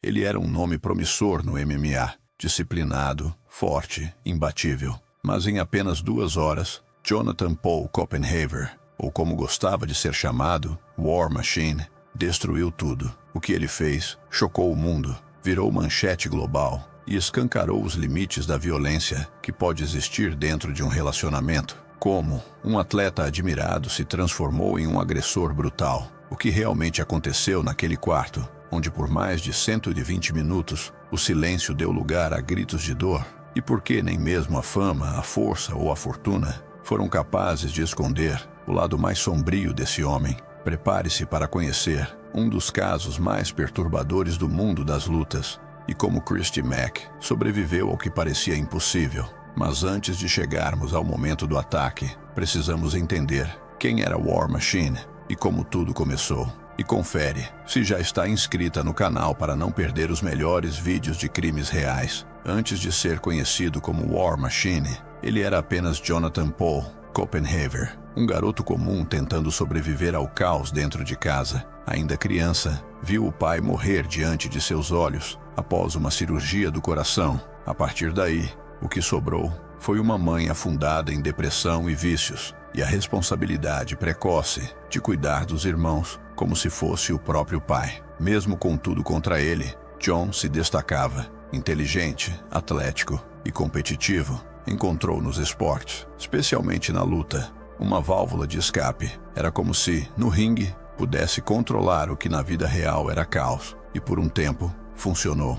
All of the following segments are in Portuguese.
Ele era um nome promissor no MMA, disciplinado, forte, imbatível. Mas em apenas 2 horas, Jonathan Paul Copenhaver, ou como gostava de ser chamado, War Machine, destruiu tudo. O que ele fez chocou o mundo, virou manchete global e escancarou os limites da violência que pode existir dentro de um relacionamento. Como um atleta admirado se transformou em um agressor brutal. O que realmente aconteceu naquele quarto, onde por mais de 120 minutos o silêncio deu lugar a gritos de dor, e por que nem mesmo a fama, a força ou a fortuna foram capazes de esconder o lado mais sombrio desse homem. Prepare-se para conhecer um dos casos mais perturbadores do mundo das lutas e como Christy Mack sobreviveu ao que parecia impossível. Mas antes de chegarmos ao momento do ataque, precisamos entender quem era War Machine e como tudo começou. E confere se já está inscrita no canal para não perder os melhores vídeos de crimes reais. Antes de ser conhecido como War Machine, ele era apenas Jonathan Paul Copenhaver, um garoto comum tentando sobreviver ao caos dentro de casa. Ainda criança, viu o pai morrer diante de seus olhos após uma cirurgia do coração. A partir daí, o que sobrou foi uma mãe afundada em depressão e vícios, e a responsabilidade precoce de cuidar dos irmãos como se fosse o próprio pai. Mesmo com tudo contra ele, John se destacava. Inteligente, atlético e competitivo, encontrou nos esportes, especialmente na luta, uma válvula de escape. Era como se, no ringue, pudesse controlar o que na vida real era caos, e por um tempo, funcionou.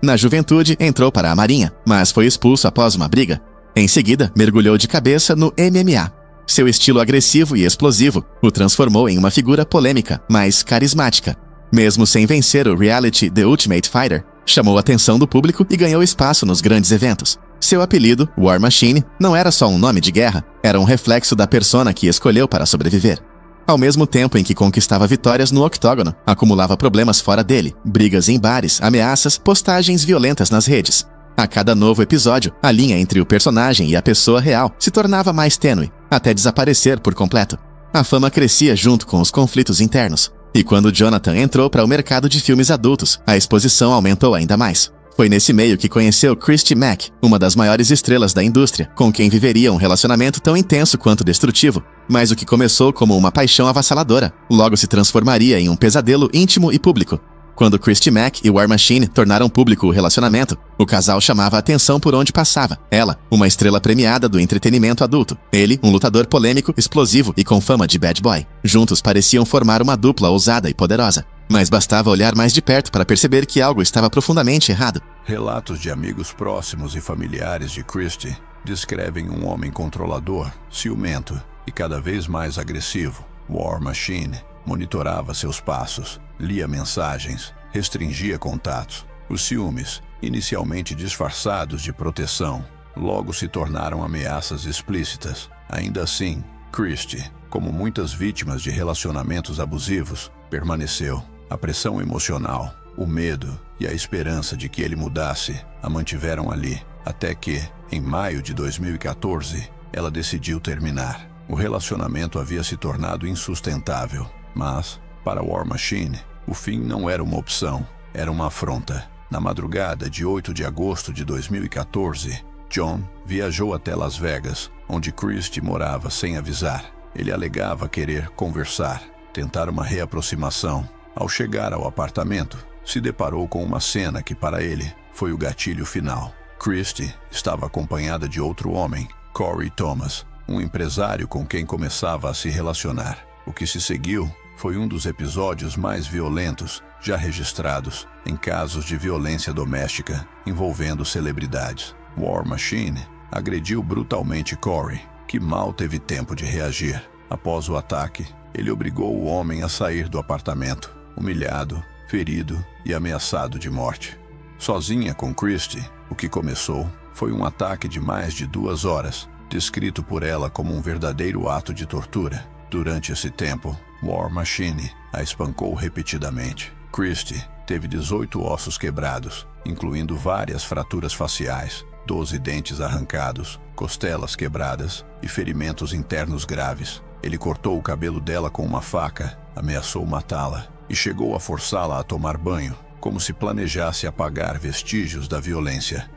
Na juventude, entrou para a Marinha, mas foi expulso após uma briga. Em seguida, mergulhou de cabeça no MMA. Seu estilo agressivo e explosivo o transformou em uma figura polêmica, mas carismática. Mesmo sem vencer o reality The Ultimate Fighter, chamou a atenção do público e ganhou espaço nos grandes eventos. Seu apelido, War Machine, não era só um nome de guerra, era um reflexo da persona que escolheu para sobreviver. Ao mesmo tempo em que conquistava vitórias no octógono, acumulava problemas fora dele, brigas em bares, ameaças, postagens violentas nas redes. A cada novo episódio, a linha entre o personagem e a pessoa real se tornava mais tênue, até desaparecer por completo. A fama crescia junto com os conflitos internos. E quando Jonathan entrou para o mercado de filmes adultos, a exposição aumentou ainda mais. Foi nesse meio que conheceu Christy Mack, uma das maiores estrelas da indústria, com quem viveria um relacionamento tão intenso quanto destrutivo. Mas o que começou como uma paixão avassaladora, logo se transformaria em um pesadelo íntimo e público. Quando Christy Mack e War Machine tornaram público o relacionamento, o casal chamava a atenção por onde passava. Ela, uma estrela premiada do entretenimento adulto. Ele, um lutador polêmico, explosivo e com fama de bad boy. Juntos pareciam formar uma dupla ousada e poderosa. Mas bastava olhar mais de perto para perceber que algo estava profundamente errado. Relatos de amigos próximos e familiares de Christy descrevem um homem controlador, ciumento e cada vez mais agressivo. War Machine monitorava seus passos, lia mensagens, restringia contatos. Os ciúmes, inicialmente disfarçados de proteção, logo se tornaram ameaças explícitas. Ainda assim, Christy, como muitas vítimas de relacionamentos abusivos, permaneceu. A pressão emocional, o medo e a esperança de que ele mudasse a mantiveram ali, até que, em maio de 2014, ela decidiu terminar. O relacionamento havia se tornado insustentável, mas, para War Machine, o fim não era uma opção, era uma afronta. Na madrugada de 8 de agosto de 2014, John viajou até Las Vegas, onde Christy morava sem avisar. Ele alegava querer conversar, tentar uma reaproximação. Ao chegar ao apartamento, se deparou com uma cena que para ele foi o gatilho final. Christy estava acompanhada de outro homem, Corey Thomas, um empresário com quem começava a se relacionar. O que se seguiu foi um dos episódios mais violentos já registrados em casos de violência doméstica envolvendo celebridades. War Machine agrediu brutalmente Corey, que mal teve tempo de reagir. Após o ataque, ele obrigou o homem a sair do apartamento, humilhado, ferido e ameaçado de morte. Sozinha com Christy, o que começou foi um ataque de mais de 2 horas, descrito por ela como um verdadeiro ato de tortura. Durante esse tempo, War Machine a espancou repetidamente. Christy teve 18 ossos quebrados, incluindo várias fraturas faciais, 12 dentes arrancados, costelas quebradas e ferimentos internos graves. Ele cortou o cabelo dela com uma faca, ameaçou matá-la e chegou a forçá-la a tomar banho. como se planejasse apagar vestígios da violência.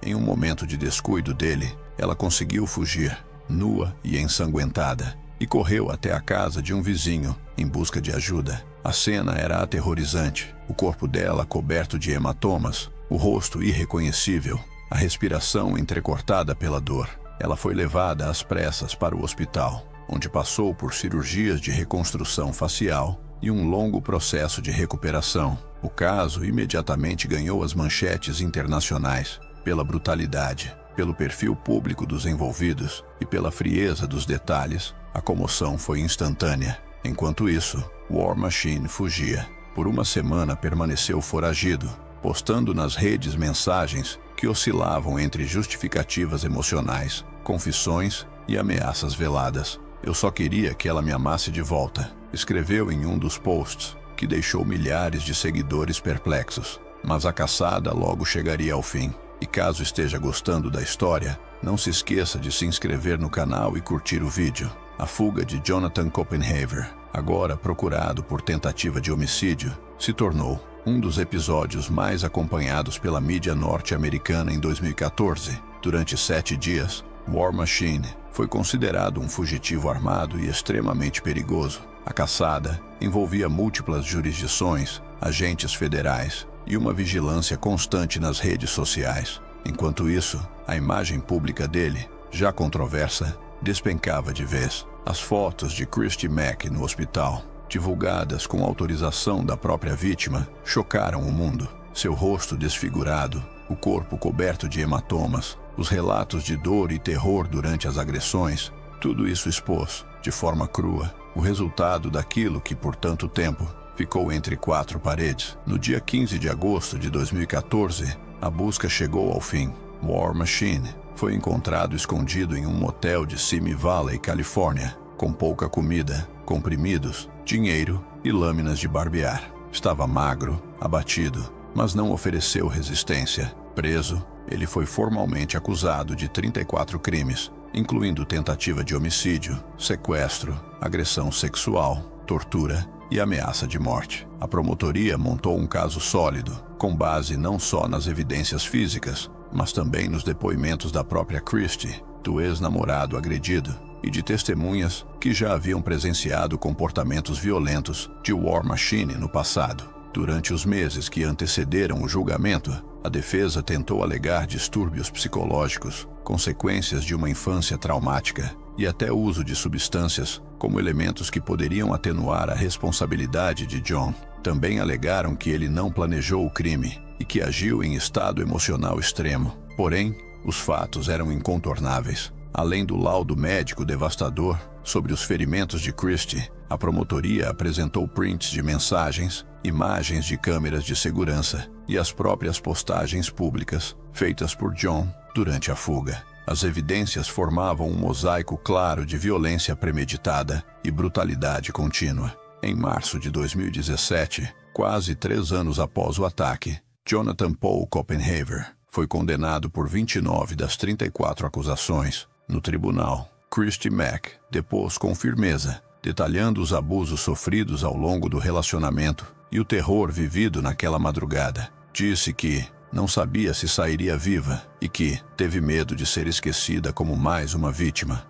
Em um momento de descuido dele, ela conseguiu fugir, nua e ensanguentada, e correu até a casa de um vizinho em busca de ajuda. A cena era aterrorizante, o corpo dela coberto de hematomas, o rosto irreconhecível, a respiração entrecortada pela dor. Ela foi levada às pressas para o hospital, onde passou por cirurgias de reconstrução facial e um longo processo de recuperação. O caso imediatamente ganhou as manchetes internacionais, pela brutalidade, pelo perfil público dos envolvidos e pela frieza dos detalhes. A comoção foi instantânea. Enquanto isso, War Machine fugia. Por uma semana permaneceu foragido, postando nas redes mensagens que oscilavam entre justificativas emocionais, confissões e ameaças veladas. "Eu só queria que ela me amasse de volta", escreveu em um dos posts, que deixou milhares de seguidores perplexos. Mas a caçada logo chegaria ao fim. E caso esteja gostando da história, não se esqueça de se inscrever no canal e curtir o vídeo. A fuga de Jonathan Copenhaver, agora procurado por tentativa de homicídio, se tornou um dos episódios mais acompanhados pela mídia norte-americana em 2014. Durante 7 dias, War Machine foi considerado um fugitivo armado e extremamente perigoso. A caçada envolvia múltiplas jurisdições, agentes federais e uma vigilância constante nas redes sociais. Enquanto isso, a imagem pública dele, já controversa, despencava de vez. As fotos de Christy Mack no hospital, divulgadas com autorização da própria vítima, chocaram o mundo. Seu rosto desfigurado, o corpo coberto de hematomas, os relatos de dor e terror durante as agressões, tudo isso expôs, de forma crua, o resultado daquilo que por tanto tempo ficou entre 4 paredes. No dia 15 de agosto de 2014, a busca chegou ao fim. War Machine foi encontrado escondido em um motel de Simi Valley, Califórnia, com pouca comida, comprimidos, dinheiro e lâminas de barbear. Estava magro, abatido, mas não ofereceu resistência. Preso, ele foi formalmente acusado de 34 crimes, incluindo tentativa de homicídio, sequestro, agressão sexual, tortura e ameaça de morte. A promotoria montou um caso sólido, com base não só nas evidências físicas, mas também nos depoimentos da própria Christy, do ex-namorado agredido, e de testemunhas que já haviam presenciado comportamentos violentos de War Machine no passado. Durante os meses que antecederam o julgamento, a defesa tentou alegar distúrbios psicológicos, consequências de uma infância traumática e até uso de substâncias como elementos que poderiam atenuar a responsabilidade de John. Também alegaram que ele não planejou o crime e que agiu em estado emocional extremo. Porém, os fatos eram incontornáveis. Além do laudo médico devastador sobre os ferimentos de Christy, a promotoria apresentou prints de mensagens, imagens de câmeras de segurança e as próprias postagens públicas feitas por John durante a fuga. As evidências formavam um mosaico claro de violência premeditada e brutalidade contínua. Em março de 2017, quase 3 anos após o ataque, Jonathan Paul Copenhaver foi condenado por 29 das 34 acusações. No tribunal, Christy Mack depôs com firmeza, detalhando os abusos sofridos ao longo do relacionamento e o terror vivido naquela madrugada. Disse que não sabia se sairia viva e que teve medo de ser esquecida como mais uma vítima.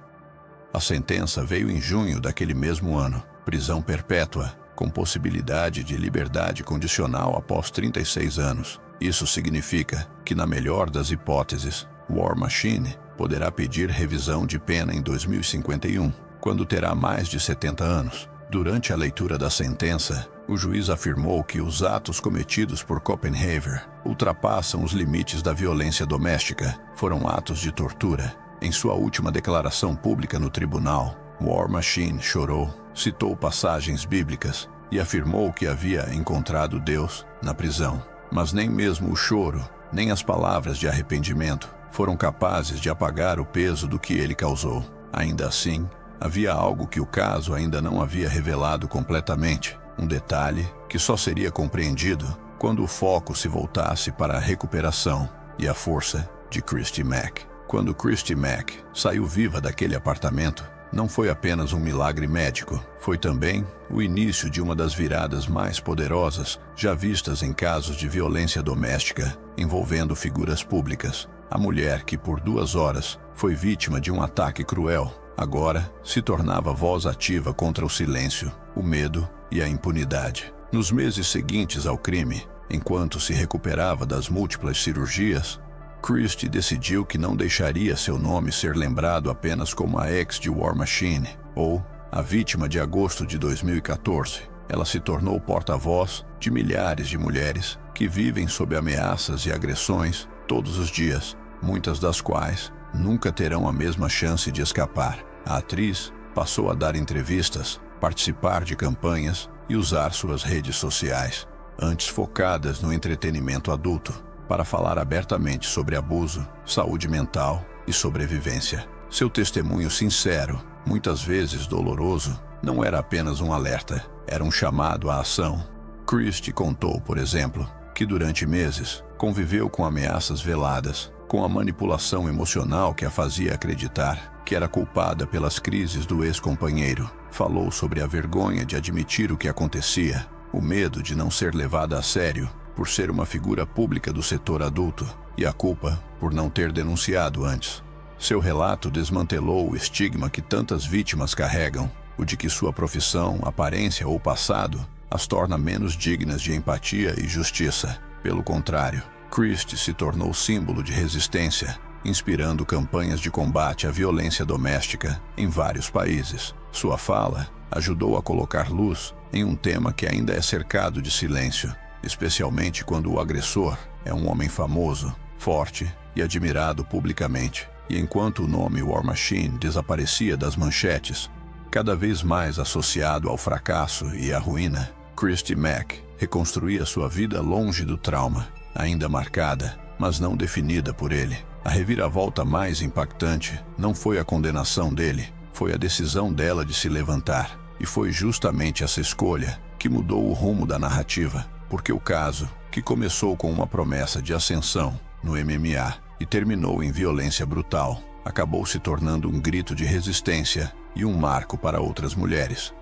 A sentença veio em junho daquele mesmo ano, prisão perpétua, com possibilidade de liberdade condicional após 36 anos. Isso significa que, na melhor das hipóteses, War Machine poderá pedir revisão de pena em 2051, quando terá mais de 70 anos. Durante a leitura da sentença, o juiz afirmou que os atos cometidos por Copenhaver ultrapassam os limites da violência doméstica, foram atos de tortura. Em sua última declaração pública no tribunal, War Machine chorou, citou passagens bíblicas e afirmou que havia encontrado Deus na prisão. Mas nem mesmo o choro, nem as palavras de arrependimento foram capazes de apagar o peso do que ele causou. Ainda assim, havia algo que o caso ainda não havia revelado completamente, um detalhe que só seria compreendido quando o foco se voltasse para a recuperação e a força de Christy Mack. Quando Christy Mack saiu viva daquele apartamento, não foi apenas um milagre médico, foi também o início de uma das viradas mais poderosas já vistas em casos de violência doméstica envolvendo figuras públicas. A mulher que por 2 horas foi vítima de um ataque cruel, agora se tornava voz ativa contra o silêncio, o medo e a impunidade. Nos meses seguintes ao crime, enquanto se recuperava das múltiplas cirurgias, Christie decidiu que não deixaria seu nome ser lembrado apenas como a ex de War Machine ou a vítima de agosto de 2014. Ela se tornou porta-voz de milhares de mulheres que vivem sob ameaças e agressões todos os dias, muitas das quais nunca terão a mesma chance de escapar. A atriz passou a dar entrevistas, participar de campanhas e usar suas redes sociais, antes focadas no entretenimento adulto, para falar abertamente sobre abuso, saúde mental e sobrevivência. Seu testemunho sincero, muitas vezes doloroso, não era apenas um alerta, era um chamado à ação. Christie contou, por exemplo, que durante meses conviveu com ameaças veladas, com a manipulação emocional que a fazia acreditar que era culpada pelas crises do ex-companheiro. Falou sobre a vergonha de admitir o que acontecia, o medo de não ser levada a sério por ser uma figura pública do setor adulto e a culpa por não ter denunciado antes. Seu relato desmantelou o estigma que tantas vítimas carregam, o de que sua profissão, aparência ou passado as torna menos dignas de empatia e justiça. Pelo contrário, Christie se tornou símbolo de resistência, inspirando campanhas de combate à violência doméstica em vários países. Sua fala ajudou a colocar luz em um tema que ainda é cercado de silêncio, especialmente quando o agressor é um homem famoso, forte e admirado publicamente. E enquanto o nome War Machine desaparecia das manchetes, cada vez mais associado ao fracasso e à ruína, Christie Mack reconstruía sua vida longe do trauma, ainda marcada, mas não definida por ele. A reviravolta mais impactante não foi a condenação dele, foi a decisão dela de se levantar. E foi justamente essa escolha que mudou o rumo da narrativa, porque o caso, que começou com uma promessa de ascensão no MMA e terminou em violência brutal, acabou se tornando um grito de resistência e um marco para outras mulheres.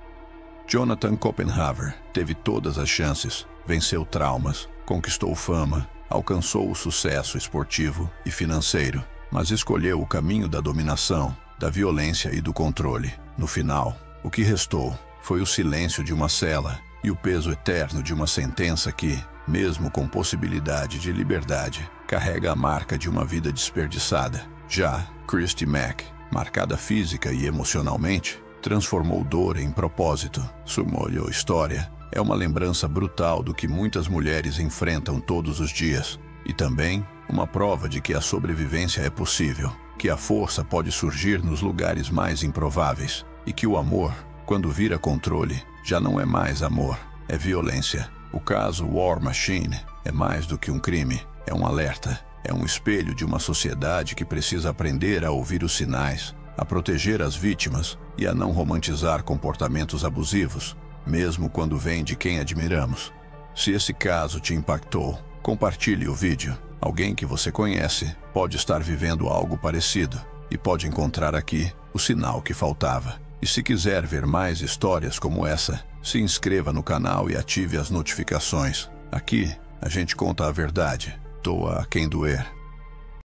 Jonathan Copenhaver teve todas as chances, venceu traumas, conquistou fama, alcançou o sucesso esportivo e financeiro, mas escolheu o caminho da dominação, da violência e do controle. No final, o que restou foi o silêncio de uma cela e o peso eterno de uma sentença que, mesmo com possibilidade de liberdade, carrega a marca de uma vida desperdiçada. Já Christie Mack, marcada física e emocionalmente, transformou dor em propósito. Sua história é uma lembrança brutal do que muitas mulheres enfrentam todos os dias e também uma prova de que a sobrevivência é possível, que a força pode surgir nos lugares mais improváveis e que o amor, quando vira controle, já não é mais amor, é violência. O caso War Machine é mais do que um crime, é um alerta, é um espelho de uma sociedade que precisa aprender a ouvir os sinais, a proteger as vítimas e a não romantizar comportamentos abusivos, mesmo quando vem de quem admiramos. Se esse caso te impactou, compartilhe o vídeo. Alguém que você conhece pode estar vivendo algo parecido e pode encontrar aqui o sinal que faltava. E se quiser ver mais histórias como essa, se inscreva no canal e ative as notificações. Aqui, a gente conta a verdade, doa a quem doer.